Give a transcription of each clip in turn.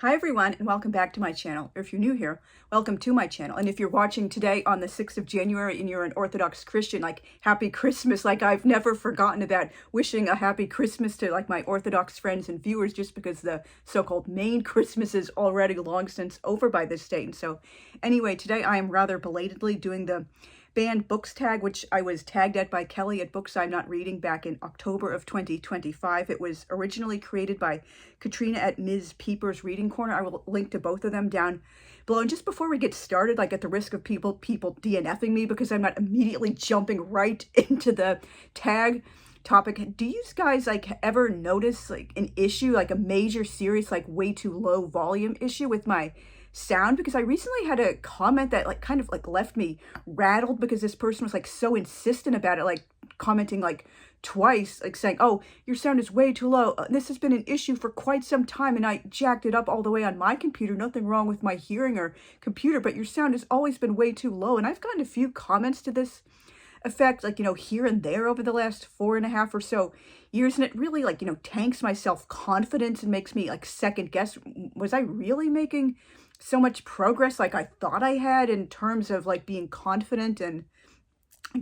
Hi everyone, and welcome back to my channel. Or if you're new here, welcome to my channel. And if you're watching today on the 6th of January and you're an Orthodox Christian, like happy Christmas. Like I've never forgotten about wishing a happy Christmas to like my Orthodox friends and viewers, just because the so-called main Christmas is already long since over by this date. And so anyway, today I am rather belatedly doing the banned books tag, which I was tagged at by Kelly at Books I'm Not Reading back in October of 2025. It was originally created by Katrina at Ms. Peepers-Reading-Corner. I will link to both of them down below. And just before we get started, like at the risk of people DNFing me because I'm not immediately jumping right into the tag topic, do you guys like ever notice like an issue, like a major serious, like way too low volume issue with my sound? Because I recently had a comment that like kind of like left me rattled, because this person was like so insistent about it, like commenting like twice, like saying, oh, your sound is way too low. This has been an issue for quite some time and I jacked it up all the way on my computer. Nothing wrong with my hearing or computer, but your sound has always been way too low. And I've gotten a few comments to this effect, like, here and there over the last 4.5 or so years. And it really like, tanks my self-confidence and makes me like second guess, was I really making so much progress like I thought I had in terms of like being confident and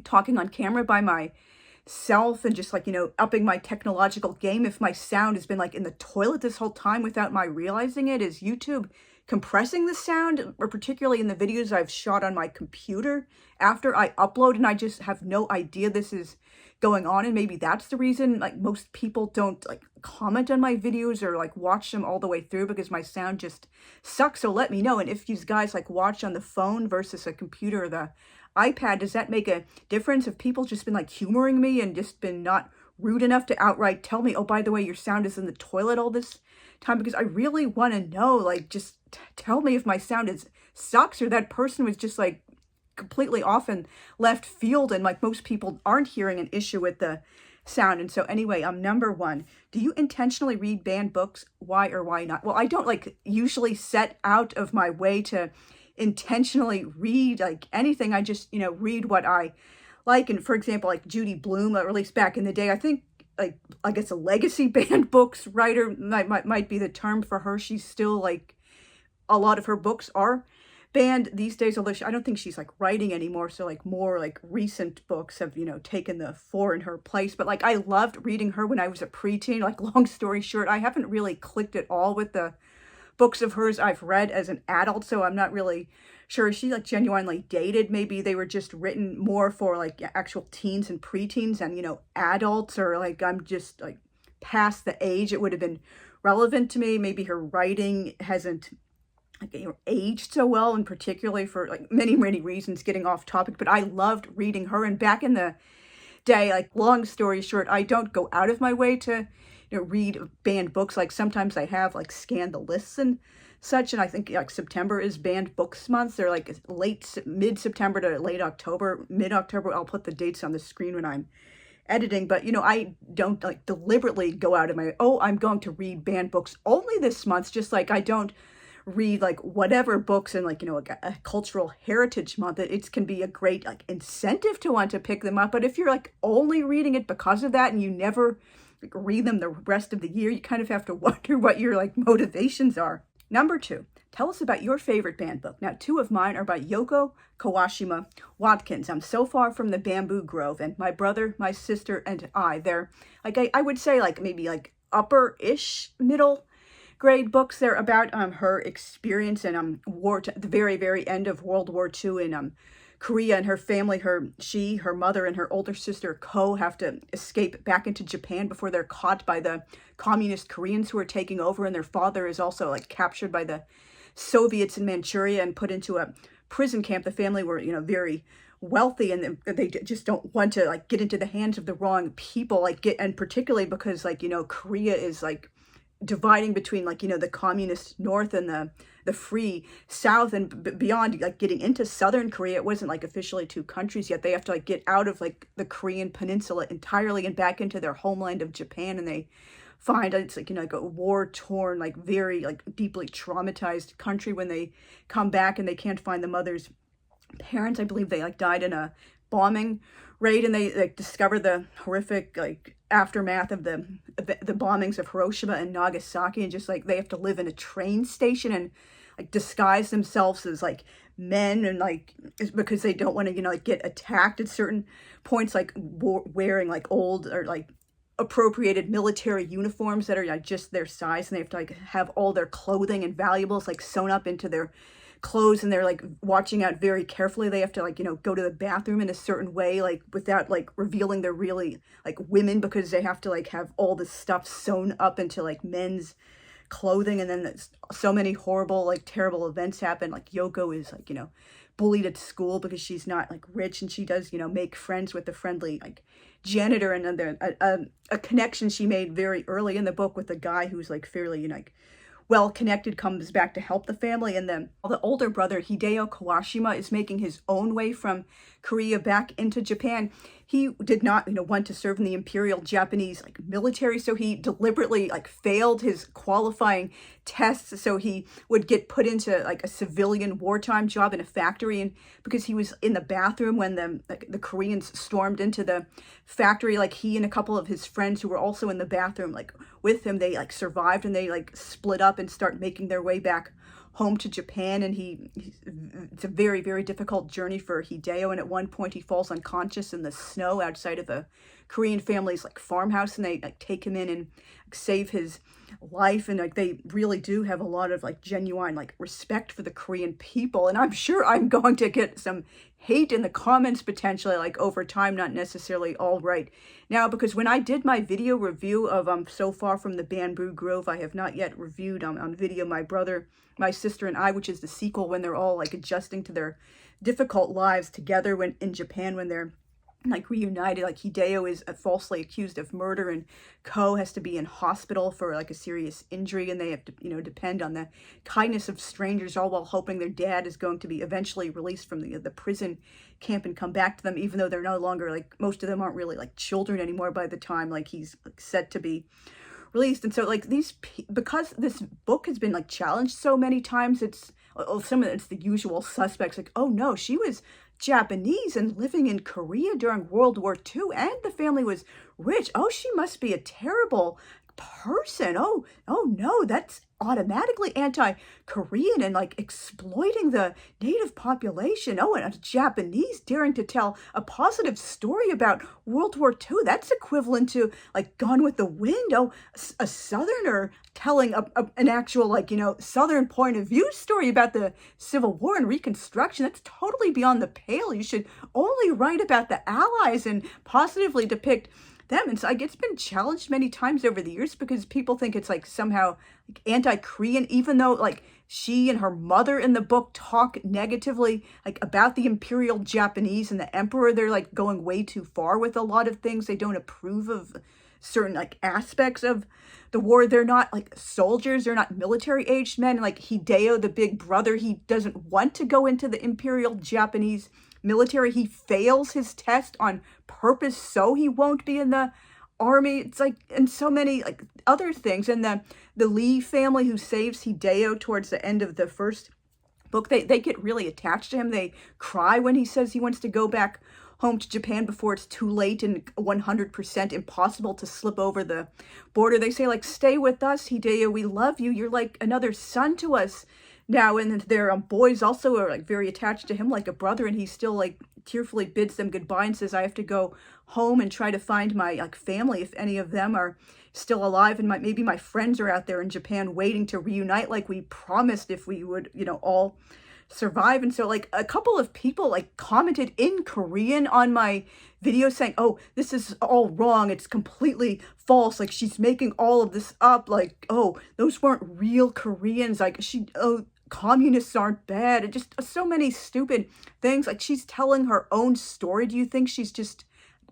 talking on camera by myself and just like, upping my technological game, if my sound has been like in the toilet this whole time without my realizing it? Is YouTube compressing the sound, or particularly in the videos I've shot on my computer after I upload and I just have no idea this is going on? And maybe that's the reason like most people don't like comment on my videos or like watch them all the way through, because my sound just sucks. So let me know. And if you guys like watch on the phone versus a computer or the iPad, does that make a difference? If people just been like humoring me and just been not rude enough to outright tell me, oh, by the way, your sound is in the toilet all this time? Because I really want to know, like, just tell me if my sound sucks, or that person was just like completely off in left field and like most people aren't hearing an issue with the sound. And so anyway, number one, do you intentionally read banned books? Why or why not? Well, I don't like usually set out of my way to intentionally read like anything. I just, read what I like. And for example, like Judy Blume, at least back in the day, I think like, I guess a legacy banned books writer might be the term for her. She's still like, a lot of her books are banned these days, although I don't think she's like writing anymore. So like more like recent books have, taken the fore in her place. But like I loved reading her when I was a preteen. Like long story short, I haven't really clicked at all with the books of hers I've read as an adult. So I'm not really sure. Is she like genuinely dated? Maybe they were just written more for like actual teens and preteens and, adults, or like I'm just like past the age it would have been relevant to me. Maybe her writing hasn't like aged so well, and particularly for like many reasons, getting off topic. But I loved reading her. And back in the day, like long story short, I don't go out of my way to read banned books. Like sometimes I have like scanned the lists and such, and I think like September is banned books month. They're like mid-September to late October, mid-October. I'll put the dates on the screen when I'm editing. But I don't like deliberately go out of my, oh, I'm going to read banned books only this month, just like I don't read like whatever books in like a cultural heritage month. It can be a great like incentive to want to pick them up, but if you're like only reading it because of that and you never like read them the rest of the year, you kind of have to wonder what your like motivations are. Number two, tell us about your favorite banned book. Now, two of mine are by Yoko Kawashima Watkins. I'm So Far from the Bamboo Grove, and my brother, my sister, and they're like I would say like maybe like upper-ish middle grade books. They're about her experience in war, the very end of World War II in Korea, and her family, her mother and her older sister Ko have to escape back into Japan before they're caught by the communist Koreans who are taking over, and their father is also like captured by the Soviets in Manchuria and put into a prison camp. The family were very wealthy, and they just don't want to like get into the hands of the wrong people, and particularly because like Korea is like dividing between like the communist north and the free south, and beyond like getting into southern Korea, it wasn't like officially two countries yet. They have to like get out of like the Korean peninsula entirely and back into their homeland of Japan, and they find it's like like a war-torn, like very like deeply traumatized country when they come back, and they can't find the mother's parents. I believe they like died in a bombing raid, and they like discover the horrific like aftermath of the bombings of Hiroshima and Nagasaki, and just like they have to live in a train station and like disguise themselves as like men, and like because they don't want to, you know, like get attacked at certain points, like wearing like old or like appropriated military uniforms that are like just their size, and they have to like have all their clothing and valuables like sewn up into their clothes, and they're like watching out very carefully. They have to like, you know, go to the bathroom in a certain way, like without like revealing they're really like women, because they have to like have all this stuff sewn up into like men's clothing. And then so many horrible like terrible events happen. Like Yoko is like, you know, bullied at school because she's not like rich, and she does, you know, make friends with the friendly like janitor, and then there a connection she made very early in the book with a guy who's like fairly, you know, like well connected, comes back to help the family. And then the older brother, Hideo Kawashima, is making his own way from Korea back into Japan. He did not, you know, want to serve in the Imperial Japanese like military, so he deliberately like failed his qualifying tests so he would get put into like a civilian wartime job in a factory. And because he was in the bathroom when the Koreans stormed into the factory, like he and a couple of his friends who were also in the bathroom like with him, they like survived, and they like split up and start making their way back home to Japan. And it's a very, very difficult journey for Hideo, and at one point he falls unconscious in the snow outside of a Korean family's like farmhouse, and they like take him in and like, save his life. And like they really do have a lot of like genuine like respect for the Korean people, and I'm sure I'm going to get some hate in the comments potentially, like over time, not necessarily all right now, because when I did my video review of So Far from the Bamboo Grove, I have not yet reviewed on video My Brother, My Sister and I, which is the sequel when they're all like adjusting to their difficult lives together when in Japan, when they're like reunited. Like Hideo is falsely accused of murder, and Ko has to be in hospital for like a serious injury, and they have to, you know, depend on the kindness of strangers, all while hoping their dad is going to be eventually released from the prison camp and come back to them, even though they're no longer like, most of them aren't really like children anymore by the time like he's like, set to be released. And so like because this book has been like challenged so many times, it's the usual suspects, like, oh no, she was Japanese and living in Korea during World War II, and the family was rich. Oh, she must be a terrible person. Oh no, that's automatically anti-Korean and like exploiting the native population. Oh, and a Japanese daring to tell a positive story about World War II. That's equivalent to like Gone with the Wind. Oh, a Southerner telling an actual like, you know, Southern point of view story about the Civil War and Reconstruction. That's totally beyond the pale. You should only write about the Allies and positively depict them. And so like, it's been challenged many times over the years because people think it's like somehow like anti-Korean, even though like she and her mother in the book talk negatively like about the Imperial Japanese and the Emperor. They're like going way too far with a lot of things. They don't approve of certain like aspects of the war. They're not like soldiers, they're not military aged men. And like Hideo, the big brother, he doesn't want to go into the Imperial Japanese military. He fails his test on purpose so he won't be in the army. It's like, and so many like other things. And the Lee family who saves Hideo towards the end of the first book, they get really attached to him. They cry when he says he wants to go back home to Japan before it's too late and 100% impossible to slip over the border. They say like, stay with us, Hideo, we love you, you're like another son to us now. And their boys also are like very attached to him like a brother, and he still like tearfully bids them goodbye and says, I have to go home and try to find my like family if any of them are still alive, and maybe my friends are out there in Japan waiting to reunite like we promised if we would, you know, all survive. And so like a couple of people like commented in Korean on my video saying, oh, this is all wrong, it's completely false, like she's making all of this up, like, oh, those weren't real Koreans, like communists aren't bad, and just so many stupid things. Like she's telling her own story. Do you think she's just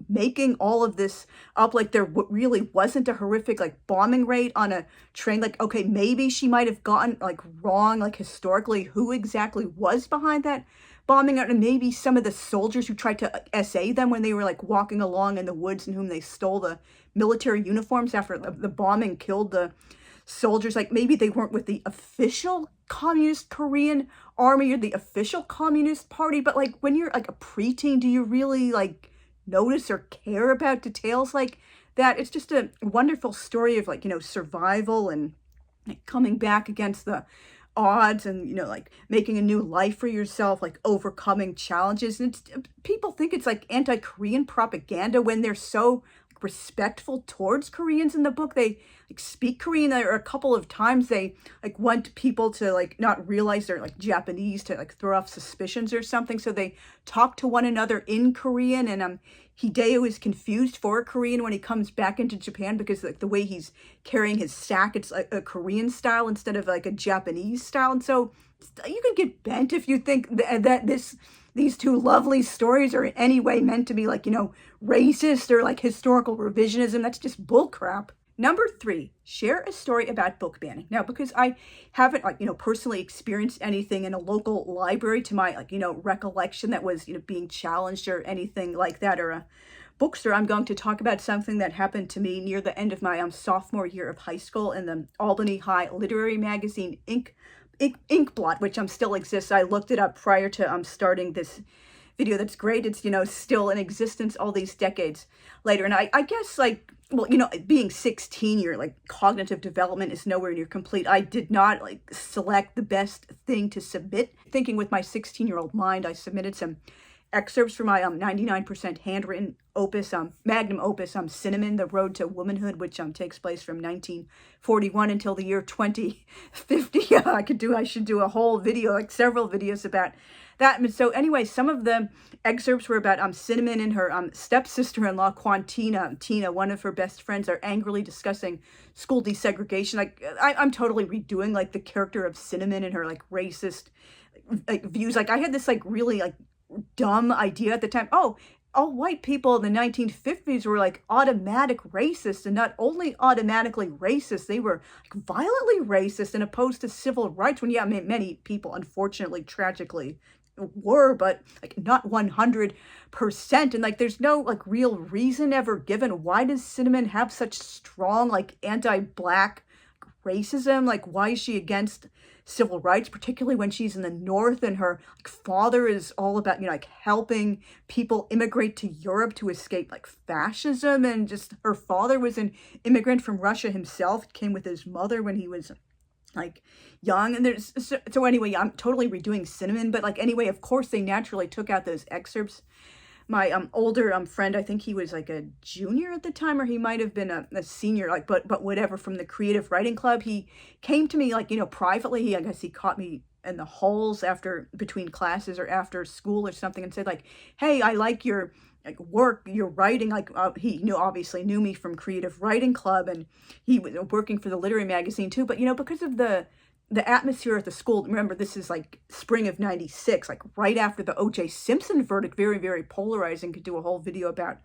making all of this up? Like there really wasn't a horrific like bombing rate on a train? Like, okay, maybe she might have gotten like wrong like historically who exactly was behind that bombing, and maybe some of the soldiers who tried to SA them when they were like walking along in the woods and whom they stole the military uniforms after the bombing killed the soldiers, like maybe they weren't with the official communist Korean army or the official communist party. But like when you're like a preteen, do you really like notice or care about details like that. It's just a wonderful story of, like, survival and, like, coming back against the odds and, like, making a new life for yourself, like overcoming challenges. And people think it's like anti-Korean propaganda when they're so respectful towards Koreans in the book. They, like, speak Korean. There are a couple of times they, like, want people to, like, not realize they're, like, Japanese, to, like, throw off suspicions or something. So they talk to one another in Korean, and Hideo is confused for Korean when he comes back into Japan because, like, the way he's carrying his sack, it's like a Korean style instead of, like, a Japanese style. And so you can get bent if you think that these two lovely stories are in any way meant to be, like, racist or, like, historical revisionism. That's just bullcrap. Number 3, share a story about book banning. Now, because I haven't, like, personally experienced anything in a local library to my, like, recollection that was, being challenged or anything like that, or a bookstore, I'm going to talk about something that happened to me near the end of my sophomore year of high school in the Albany High literary magazine Inkblot, which still exists. I looked it up prior to starting this video. That's great. It's, still in existence all these decades later. And I guess, like, well, being 16, your, like, cognitive development is nowhere near complete. I did not, like, select the best thing to submit. Thinking with my 16-year-old mind, I submitted some excerpts from my 99% handwritten opus, magnum opus, Cinnamon, The Road to Womanhood, which takes place from 1941 until the year 2050. I should do a whole video, like several videos about that. And so anyway, some of the excerpts were about Cinnamon and her stepsister-in-law, Quantina. Tina, one of her best friends, are angrily discussing school desegregation. Like, I'm totally redoing, like, the character of Cinnamon and her, like, racist, like, views. Like, I had this, like, really, like, dumb idea at the time. Oh, all white people in the 1950s were, like, automatic racist, and not only automatically racist, they were, like, violently racist and opposed to civil rights, when, yeah, many people, unfortunately, tragically, were, but, like, not 100%. And, like, there's no, like, real reason ever given. Why does Cinnamon have such strong, like, anti-Black racism? Like, why is she against civil rights, particularly when she's in the North and her, like, father is all about, like, helping people immigrate to Europe to escape, like, fascism, and just her father was an immigrant from Russia himself, came with his mother when he was, like, young. And there's so anyway, I'm totally redoing Cinnamon, but, like, anyway, of course they naturally took out those excerpts. My older friend, I think he was, like, a junior at the time, or he might have been a senior, like, but whatever, from the Creative Writing Club, he came to me, like, privately. I guess he caught me in the halls between classes or after school or something, and said, like, hey, I like your, like, work, your writing. Like, he obviously knew me from Creative Writing Club, and he was working for the literary magazine too. But, because of the atmosphere at the school, remember, this is, like, spring of 96, like, right after the O.J. Simpson verdict, very, very polarizing. Could do a whole video about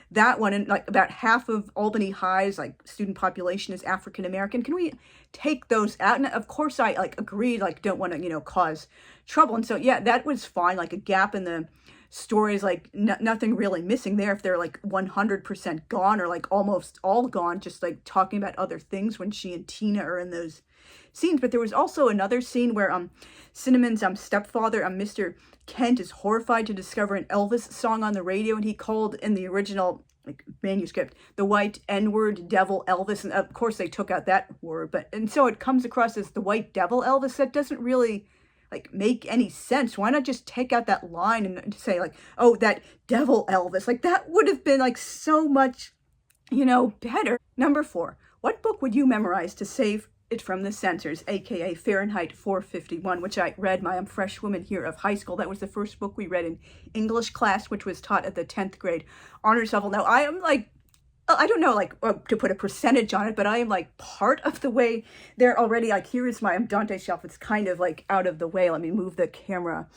that one. And, like, about half of Albany High's, like, student population is African American. Can we take those out? And of course I, like, agreed, like, don't want to, cause trouble. And so, yeah, that was fine. Like, a gap in the stories, like, nothing really missing there if they're, like, 100% gone, or, like, almost all gone, just, like, talking about other things when she and Tina are in those scenes. But there was also another scene where Cinnamon's stepfather, Mr. Kent, is horrified to discover an Elvis song on the radio, and he called, in the original, like, manuscript, the white N-word devil Elvis. And of course they took out that word, and so it comes across as the white devil Elvis. That doesn't really, like, make any sense. Why not just take out that line and say, like, oh, that devil Elvis? Like, that would have been, like, so much, better. Number 4, what book would you memorize to save it from the censors, aka Fahrenheit 451, which I read my freshwoman year of high school. That was the first book we read in English class, which was taught at the 10th grade honors level. Now, I am, like, I don't know, like, to put a percentage on it, but I am, like, part of the way there already. Like, here is my Dante shelf. It's kind of, like, out of the way. Let me move the camera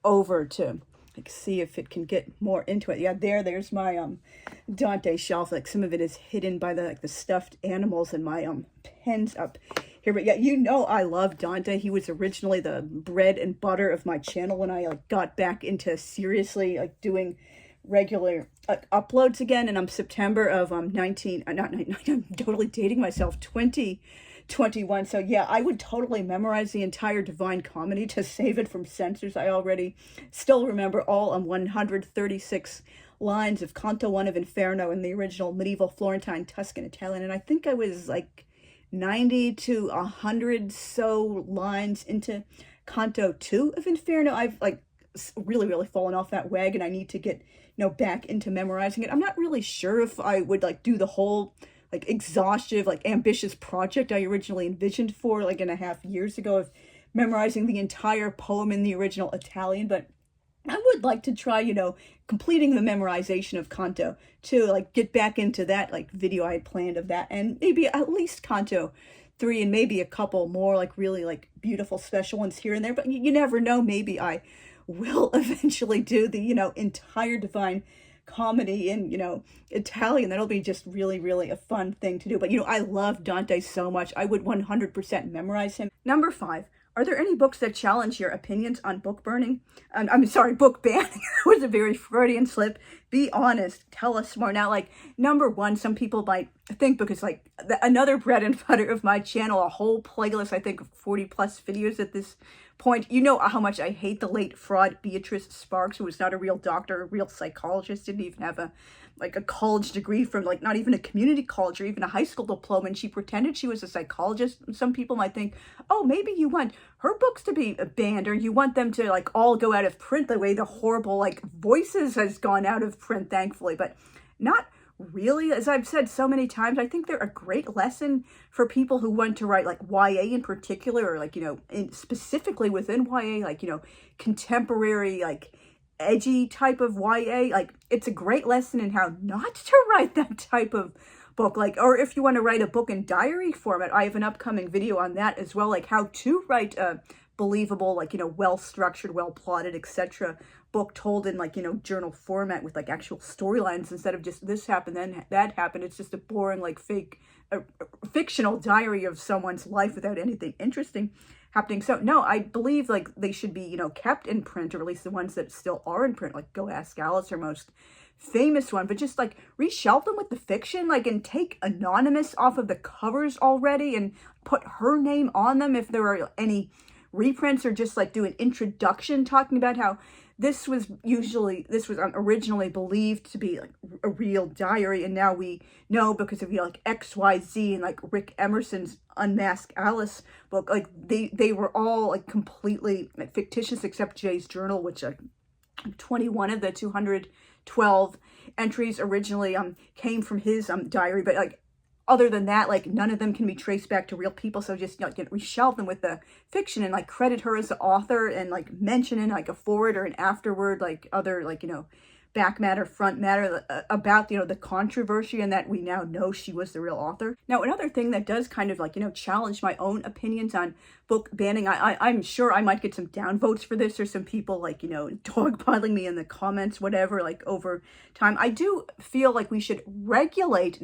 over to, like, see if it can get more into it. Yeah, there's my Dante shelf. Like, some of it is hidden by the stuffed animals and my pens up here. But yeah, I love Dante. He was originally the bread and butter of my channel when I, like, got back into seriously, like, doing regular uploads again in September of I'm totally dating myself, 2021. So yeah, I would totally memorize the entire Divine Comedy to save it from censors. I already still remember all 136 lines of Canto 1 of Inferno in the original medieval Florentine Tuscan Italian, and I think I was like 90 to 100 so lines into Canto 2 of Inferno. I've like really fallen off that wagon. I need to get, back into memorizing it. I'm not really sure if I would like do the whole like exhaustive, like ambitious project I originally envisioned for like and a half years ago of memorizing the entire poem in the original Italian, but I would like to try, completing the memorization of Canto to like get back into that like video I had planned of that, and maybe at least Canto 3 and maybe a couple more like really like beautiful special ones here and there. But you never know, maybe I will eventually do the, entire Divine Comedy in, Italian. That'll be just really a fun thing to do. But, I love Dante so much. I would 100% memorize him. Number 5. Are there any books that challenge your opinions on book burning? I'm sorry, book banning. That was a very Freudian slip. Be honest. Tell us more. Now, like, number 1, some people might think, because, like, another bread and butter of my channel, a whole playlist, I think, of 40-plus videos at this point. You know how much I hate the late fraud Beatrice Sparks, who was not a real doctor, a real psychologist, didn't even have a college degree from, like, not even a community college or even a high school diploma, and she pretended she was a psychologist. Some people might think, oh, maybe you want her books to be banned, or you want them to, like, all go out of print the way the horrible, like, Voices has gone out of print, thankfully, but not really. As I've said so many times, I think they're a great lesson for people who want to write, like, YA in particular, or, like, specifically within YA, like, contemporary, like, edgy type of YA. Like, it's a great lesson in how not to write that type of book. Like, or if you want to write a book in diary format, I have an upcoming video on that as well, like how to write a believable, like, well-structured, well-plotted, etc. book told in, like, journal format with, like, actual storylines instead of just this happened, then that happened. It's just a boring, like, fake, fictional diary of someone's life without anything interesting happening. So no, I believe like they should be, kept in print, or at least the ones that still are in print, like Go Ask Alice, her most famous one, but just like reshelve them with the fiction, like, and take Anonymous off of the covers already and put her name on them if there are any reprints, or just like do an introduction talking about how this was originally believed to be like a real diary, and now we know because of like XYZ and like Rick Emerson's Unmask Alice book, like they were all like completely like fictitious except Jay's journal, which 21 of the 212 entries originally came from his diary, but like other than that, like, none of them can be traced back to real people. So just, reshelve them with the fiction and, like, credit her as the author and, like, mention in, like, a forward or an afterword, like, other, like, back matter, front matter about, the controversy, and that we now know she was the real author. Now, another thing that does kind of, like, challenge my own opinions on book banning, I'm sure I might get some downvotes for this, or some people, like, dogpiling me in the comments, whatever, like, over time. I do feel like we should regulate,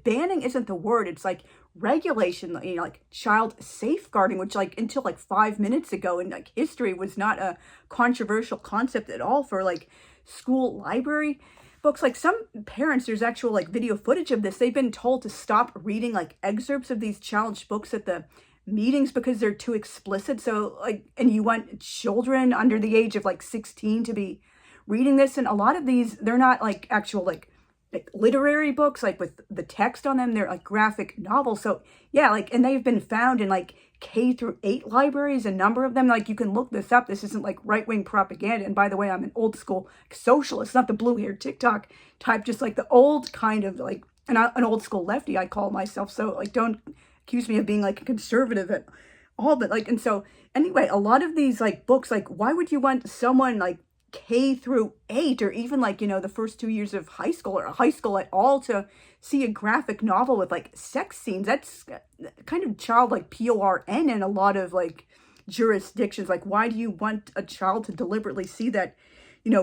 banning isn't the word, it's like regulation, like child safeguarding, which like until like 5 minutes ago in like history was not a controversial concept at all for like school library books. Like some parents, there's actual like video footage of this, they've been told to stop reading like excerpts of these challenged books at the meetings because they're too explicit. So like, and you want children under the age of like 16 to be reading this, and a lot of these, they're not like actual like literary books, like with the text on them, they're like graphic novels. So yeah, like, and they've been found in like K-8 libraries, a number of them. Like, you can look this up. This isn't like right-wing propaganda. And by the way, I'm an old school socialist, not the blue-haired TikTok type, just like the old kind of like an old school lefty, I call myself. So like, don't accuse me of being like a conservative at all. But like, and so anyway, a lot of these like books, like, why would you want someone like K-8, or even like, the first 2 years of high school, or high school at all, to see a graphic novel with like sex scenes? That's kind of child like PORN in a lot of like jurisdictions. Like, why do you want a child to deliberately see that,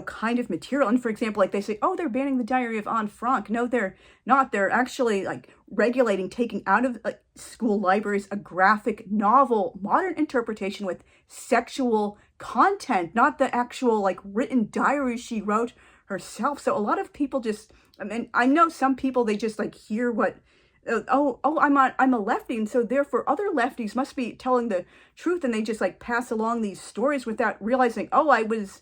kind of material? And for example, like they say, oh, they're banning the Diary of Anne Frank. No, they're not. They're actually like regulating taking out of school libraries a graphic novel, modern interpretation with sexual content, not the actual like written diary she wrote herself. So a lot of people just, I mean, I know some people, they just like hear what, I'm a lefty, and so therefore other lefties must be telling the truth, and they just like pass along these stories without realizing, oh, I was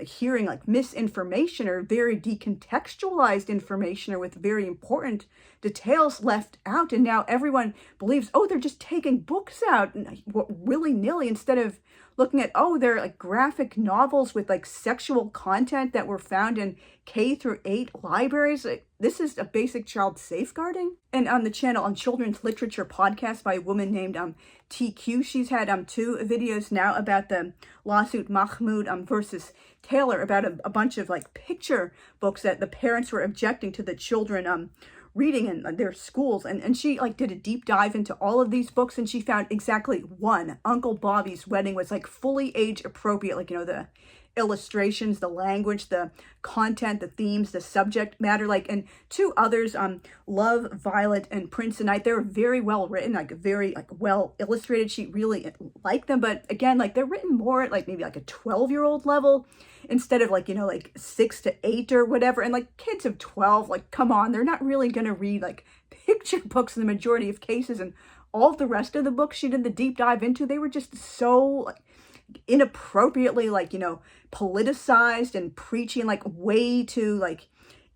hearing like misinformation or very decontextualized information or with very important details left out, and now everyone believes, oh, they're just taking books out willy-nilly instead of looking at, oh, they're like graphic novels with like sexual content that were found in K-8 libraries. This is a basic child safeguarding. And on the channel, on Children's Literature Podcast by a woman named TQ, she's had 2 videos now about the lawsuit Mahmoud versus Taylor, about a bunch of like picture books that the parents were objecting to the children reading in their schools, and she like did a deep dive into all of these books, and she found exactly one, Uncle Bobby's Wedding, was like fully age appropriate, like, you know, the illustrations, the language, the content, the themes, the subject matter, like, and 2 others, Love, Violet, and Prince and Night, they were very well written, like very like well illustrated. She really liked them, but again, like they're written more at like maybe like a 12-year-old level instead of like, you know, like 6 to 8 or whatever. And like kids of 12, like, come on, they're not really gonna read like picture books in the majority of cases. And all of the rest of the books she did the deep dive into, they were just so like inappropriately, like, you know, politicized and preachy and like way too like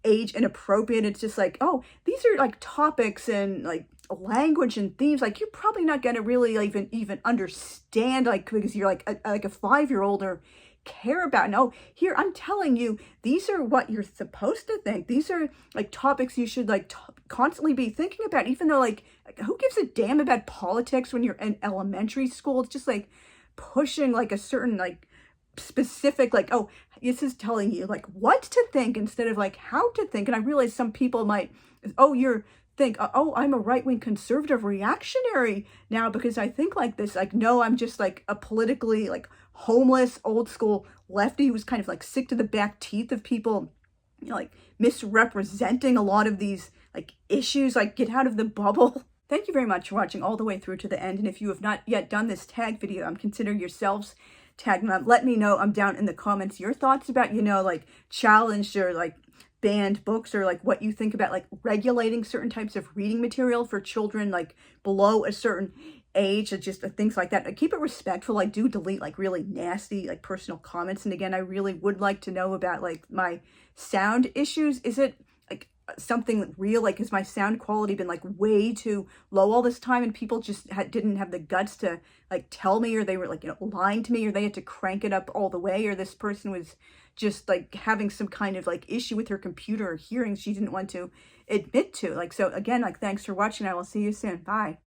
age inappropriate. It's just like, oh, these are like topics and like language and themes like you're probably not going to really even understand, like, because you're like a 5-year-old or care about. No, here I'm telling you, these are what you're supposed to think. These are like topics you should like constantly be thinking about, even though like who gives a damn about politics when you're in elementary school? It's just like pushing like a certain like specific, like, oh, this is telling you like what to think instead of like how to think. And I realize some people might, oh, you're think, oh, I'm a right-wing conservative reactionary now because I think like this. Like, no, I'm just like a politically like homeless old school lefty who's kind of like sick to the back teeth of people, you know, like misrepresenting a lot of these like issues. Like, get out of the bubble. Thank you very much for watching all the way through to the end. And if you have not yet done this tag video, consider yourselves tagged. Let me know down in the comments your thoughts about, you know, like challenged or like banned books, or like what you think about like regulating certain types of reading material for children like below a certain age, or just things like that. Keep it respectful. I do delete like really nasty like personal comments. And again, I really would like to know about like my sound issues. Is it like something real? Like, has my sound quality been like way too low all this time and people just didn't have the guts to like tell me, or they were like, you know, lying to me, or they had to crank it up all the way, or this person was just like having some kind of like issue with her computer or hearing she didn't want to admit to. Like, so again, like, thanks for watching. I will see you soon. Bye.